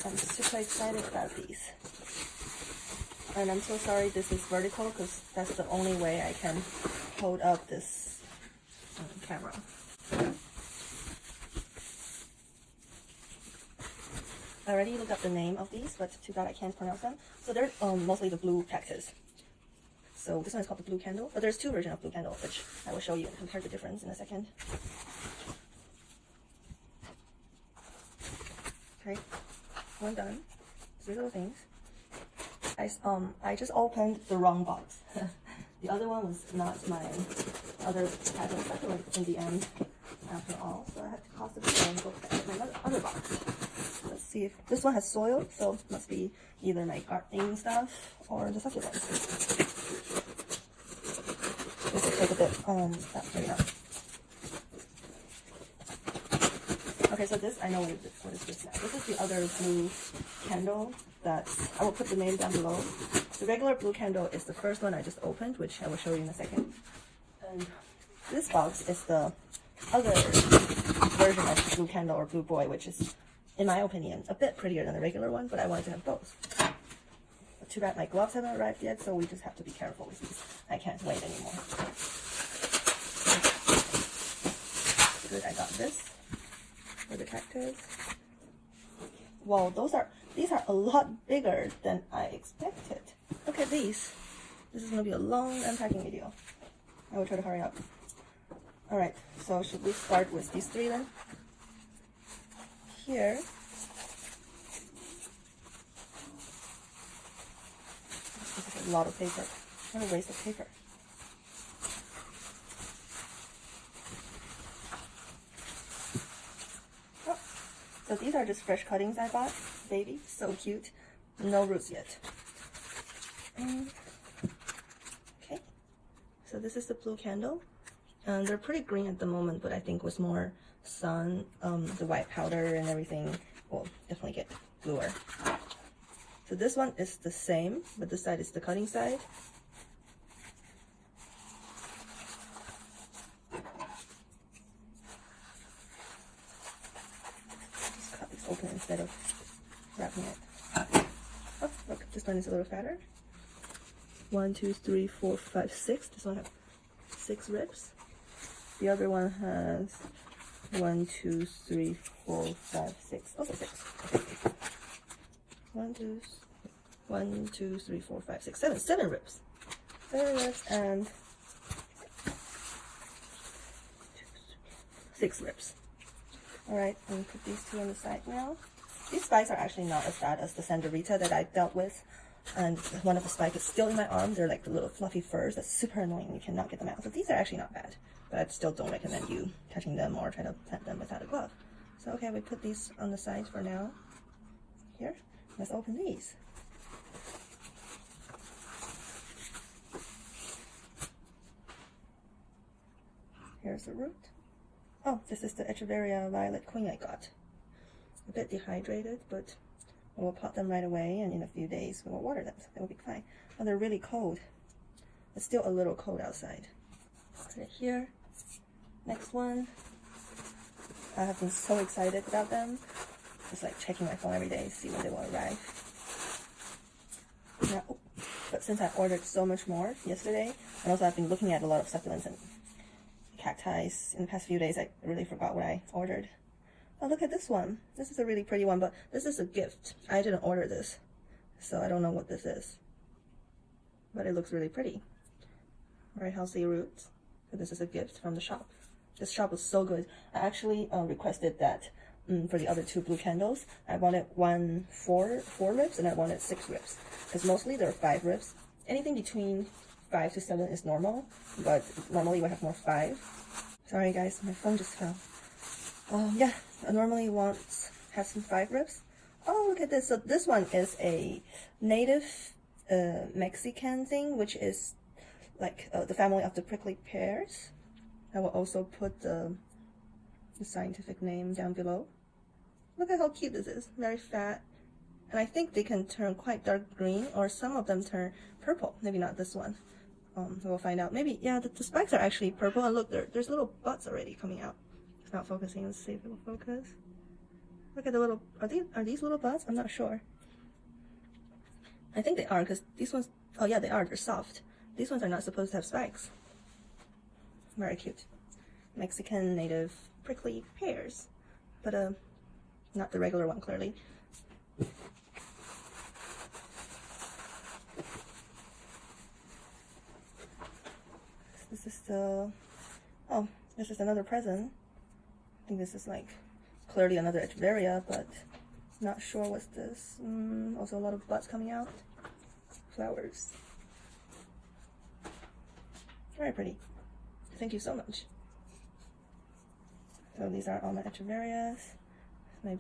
I'm super excited about these. And I'm so sorry this is vertical because that's the only way I can hold up this camera. I already looked up the name of these, but too bad I can't pronounce them. So they're mostly the blue cactus. So this one is called the blue candle, but there's two versions of blue candle, which I will show you and compare the difference in a second. Okay, one done. 3 little things. I just opened the wrong box. The other one was not my other pattern succulent in the end, after all. So I had to cost a bit and go get my other box. Let's see if this one has soil, so it must be either my gardening stuff or the succulents. This will take a bit. Maybe not. Okay, so this, I know what is this now. This is the other blue candle that I will put the name down below. The regular blue candle is the first one I just opened, which I will show you in a second. And this box is the other version of the blue candle or blue boy, which is, in my opinion, a bit prettier than the regular one, but I wanted to have both. But too bad my gloves haven't arrived yet, so we just have to be careful with these. I can't wait anymore. Good, I got this for the cactus. Wow, these are a lot bigger than I expected. Look at these. This is gonna be a long unpacking video. I will try to hurry up. Alright, so should we start with these 3 then? Here, this is a lot of paper. What a waste of paper. Oh, so these are just fresh cuttings I bought. Baby, so cute. No roots yet. Okay, so this is the blue candle. And they're pretty green at the moment, but I think with more sun, the white powder and everything will definitely get bluer. So this one is the same, but this side is the cutting side. Just cut this open instead of wrapping it. Oh, look, this one is a little fatter. 1, 2, 3, 4, 5, 6. This one has 6 ribs. The other one has 1, 2, 3, 4, 5, 6. Also 6. 1, 2, 3, 4, 5, 6, 7. 7 ribs. 7 ribs and 6 ribs. Alright, I'm gonna put these 2 on the side now. These spikes are actually not as bad as the Sanderita that I dealt with. And one of the spikes is still in my arm. They're like the little fluffy furs. That's super annoying. You cannot get them out. So these are actually not bad. But I still don't recommend you touching them or try to plant them without a glove. So okay, we put these on the side for now. Here, let's open these. Here's the root. Oh, this is the Echeveria violet queen I got. A bit dehydrated, but we'll pot them right away, and in a few days we will water them, so they will be fine. Oh, they're really cold. It's still a little cold outside. Put it here. Next one. I have been so excited about them. Just like checking my phone every day to see when they will arrive. Now, but since I ordered so much more yesterday, and also I've been looking at a lot of succulents and cacti in the past few days, I really forgot what I ordered. Oh, look at this one. This is a really pretty one, but this is a gift. I didn't order this, so I don't know what this is. But it looks really pretty. Very healthy roots. So this is a gift from the shop. This shop was so good. I actually requested that for the other 2 blue candles. I wanted 4 ribs, and I wanted 6 ribs. Because mostly there are 5 ribs. Anything between 5 to 7 is normal, but normally we have more 5. Sorry guys, my phone just fell. Yeah, I normally have some 5 ribs. Oh, look at this. So this one is a native Mexican thing, which is like the family of the prickly pears. I will also put the scientific name down below. Look at how cute this is. Very fat. And I think they can turn quite dark green, or some of them turn purple. Maybe not this one. We'll find out. Maybe, yeah, the spikes are actually purple. And look, there's little buds already coming out. It's not focusing. Let's see if it will focus. Look at the little, are these little buds? I'm not sure. I think they are, because these ones, oh yeah, they are, they're soft. These ones are not supposed to have spikes. Very cute. Mexican native prickly pears, but not the regular one, clearly. This is the, oh, this is another present. I think this is like clearly another Echeveria, but not sure what's this. Also a lot of buds coming out. Flowers. Very pretty. Thank you so much. So these are all my Echeverias. My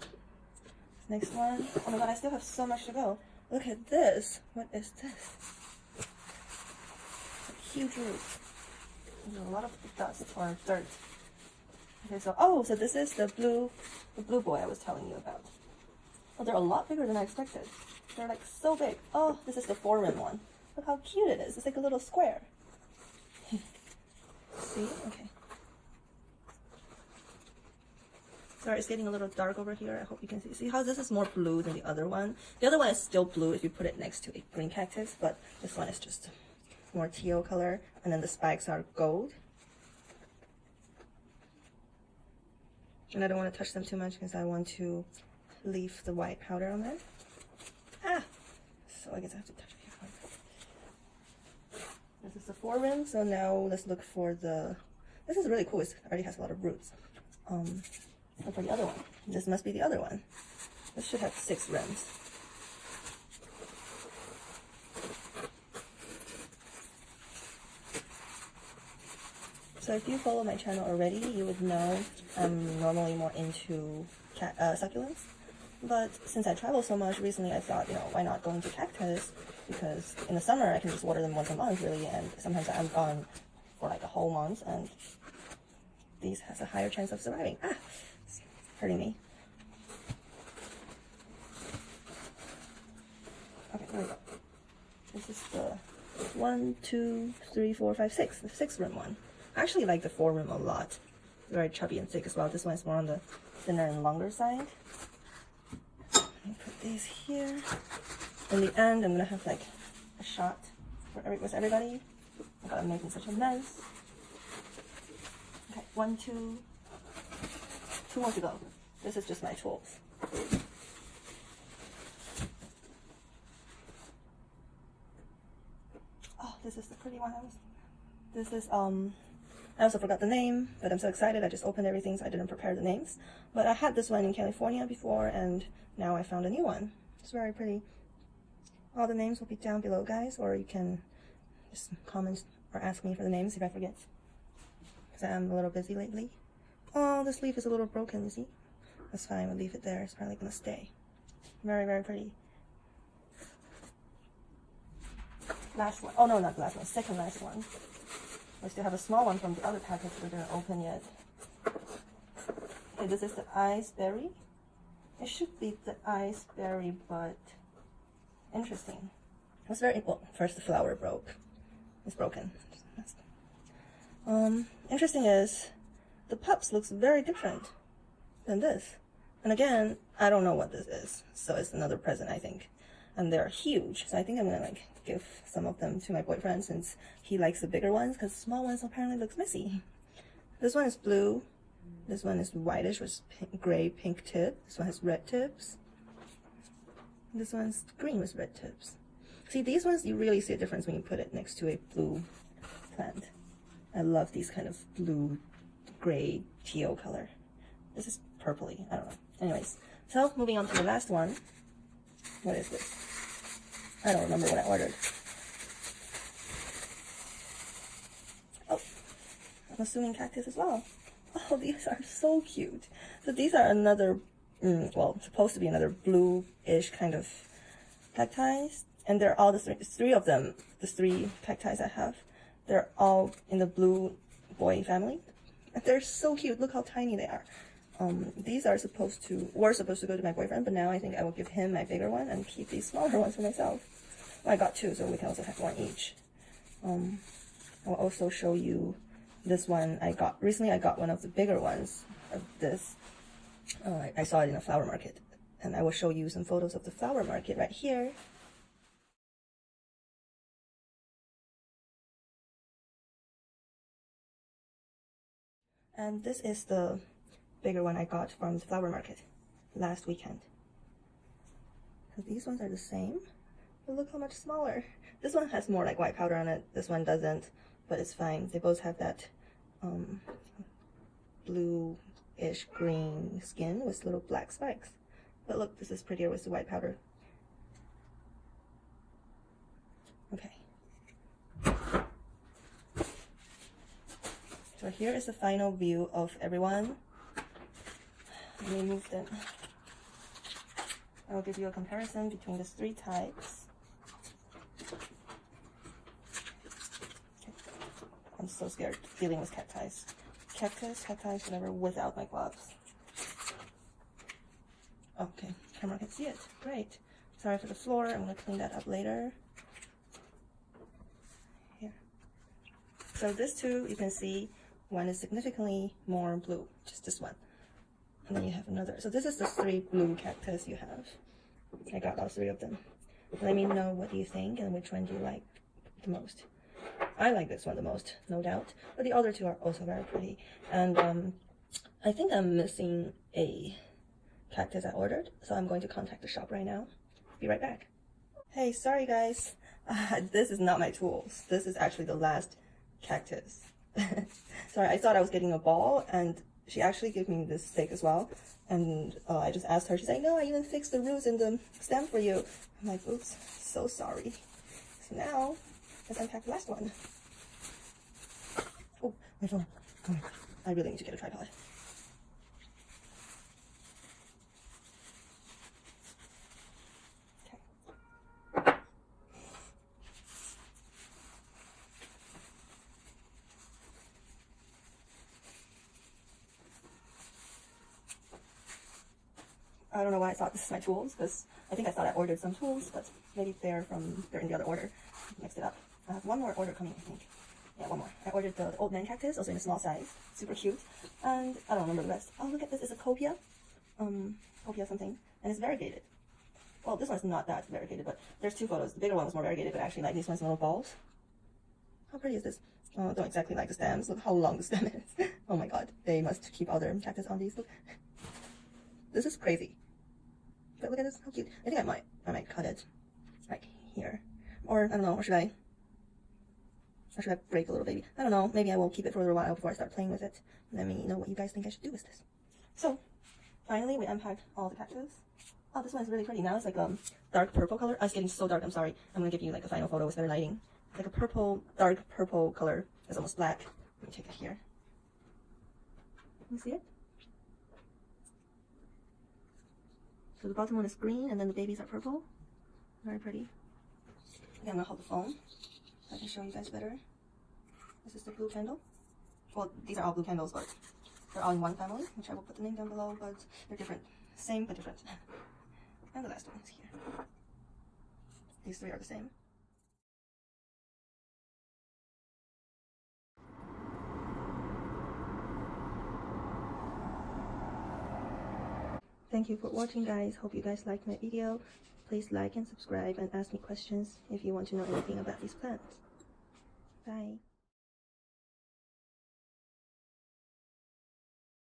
next one. Oh my god, I still have so much to go. Look at this. What is this? It's a huge root. There's a lot of dust or dirt. Okay, so so this is the blue boy I was telling you about. Oh, they're a lot bigger than I expected. They're like so big. Oh, this is the 4-rim one. Look how cute it is. It's like a little square. See? Okay. Sorry, it's getting a little dark over here. I hope you can see. See how this is more blue than the other one? The other one is still blue if you put it next to a green cactus, but this one is just more teal color, and then the spikes are gold. And I don't want to touch them too much because I want to leave the white powder on there. So I guess I have to touch it here. This is the 4-rim, so now let's look for the, this is really cool, it already has a lot of roots. Look for the other one. This must be the other one. This should have 6 rims. So if you follow my channel already, you would know I'm normally more into succulents. But since I travel so much recently, I thought, why not go into cactus? Because in the summer, I can just water them once a month, really, and sometimes I'm gone for like a whole month, and these has a higher chance of surviving. It's hurting me. Okay, there we go. This is the 1, 2, 3, 4, 5, 6, the 6-rim one. I actually like the 4-rim a lot. Very chubby and thick as well. This one is more on the thinner and longer side. Let me put these here. In the end, I'm gonna have like a shot with everybody. I'm making such a mess. Okay, 1, 2 more to go. This is just my tools. Oh, this is the pretty one. This is I also forgot the name, but I'm so excited. I just opened everything, so I didn't prepare the names. But I had this one in California before, and now I found a new one. It's very pretty. All the names will be down below, guys, or you can just comment or ask me for the names if I forget, because I'm a little busy lately. Oh, this leaf is a little broken, you see? That's fine, we'll leave it there. It's probably gonna stay. Very, very pretty. Last one. Oh no, not the last one. Second last one. I still have a small one from the other package we didn't open yet. Okay, this is the iceberry. It should be the iceberry, but interesting. It's very, well, first the flower broke. It's broken. Interesting is the pups looks very different than this. And again, I don't know what this is, so it's another present, I think. And they're huge, so I think I'm gonna like give some of them to my boyfriend since he likes the bigger ones, because small ones apparently looks messy. This one is blue. This one is whitish with gray pink tip. This one has red tips. This one's green with red tips. See, these ones you really see a difference when you put it next to a blue plant. I love these kind of blue, gray, teal color. This is purpley. I don't know. Anyways, so moving on to the last one. What is this? I don't remember what I ordered. Oh, I'm assuming cactus as well. Oh, these are so cute. So these are another, well, supposed to be another blue-ish kind of cacti. And they're all the three of them, the 3 cacti I have, they're all in the blue boy family. And they're so cute. Look how tiny they are. These were supposed to go to my boyfriend, but now I think I will give him my bigger one and keep these smaller ones for myself. Well, I got 2, so we can also have 1 each. I'll also show you this one I got. Recently I got one of the bigger ones of this. I saw it in a flower market, and I will show you some photos of the flower market right here. And this is the bigger one I got from the flower market last weekend. So these ones are the same, but look how much smaller. This one has more like white powder on it, this one doesn't, but it's fine. They both have that blue-ish green skin with little black spikes. But look, this is prettier with the white powder. Okay. So here is the final view of everyone. Let me move them. I'll give you a comparison between the 3 types. Okay. I'm so scared dealing with cacti. Cactus, whatever, without my gloves. Okay, camera can see it. Great. Sorry for the floor. I'm going to clean that up later. Here. So this two, you can see, one is significantly more blue, just this one. And then you have another. So this is the 3 blue cactus you have. I got all 3 of them. Let me know what you think and which one do you like the most. I like this one the most, no doubt. But the other 2 are also very pretty. And I think I'm missing a cactus I ordered, so I'm going to contact the shop right now. Be right back. Hey, sorry guys. This is not my tools. This is actually the last cactus. Sorry, I thought I was getting a ball, and she actually gave me this stick as well. And I just asked her, she's like, no, I even fixed the roots and the stem for you. I'm like, oops, so sorry. So now, let's unpack the last one. Oh, my phone. Oh, I really need to get a tripod. I don't know why I thought this is my tools, because I think I thought I ordered some tools, but maybe they're in the other order. Mixed it up. I have one more order coming, I think. Yeah, one more. I ordered the old man cactus, also in a small size. Super cute. And I don't remember the rest. Oh, look at this. It's a Copia. Copia something. And it's variegated. Well, this one's not that variegated, but there's 2 photos. The bigger one was more variegated, but actually like these ones little balls. How pretty is this? Oh, I don't exactly like the stems. Look how long the stem is. Oh my god. They must keep all their cactus on these. Look. This is crazy. But look at this, how cute. I think I might cut it like here. Or I don't know, or should I break the little baby? I don't know, maybe I will keep it for a little while before I start playing with it. Let me know what you guys think I should do with this. So, finally we unpacked all the cactus. Oh, this one is really pretty. Now it's like a dark purple color. It's getting so dark, I'm sorry. I'm gonna give you like a final photo with better lighting. It's like a purple, dark purple color. It's almost black. Let me take it here. Can you see it? So the bottom one is green, and then the babies are purple. Very pretty. Okay, I'm gonna hold the phone so I can show you guys better. This is the blue candle. Well, these are all blue candles, but they're all in one family, which I will put the name down below, but they're different. Same, but different. And the last one is here. These 3 are the same. Thank you for watching, guys. Hope you guys liked my video. Please like and subscribe and ask me questions if you want to know anything about these plants. Bye.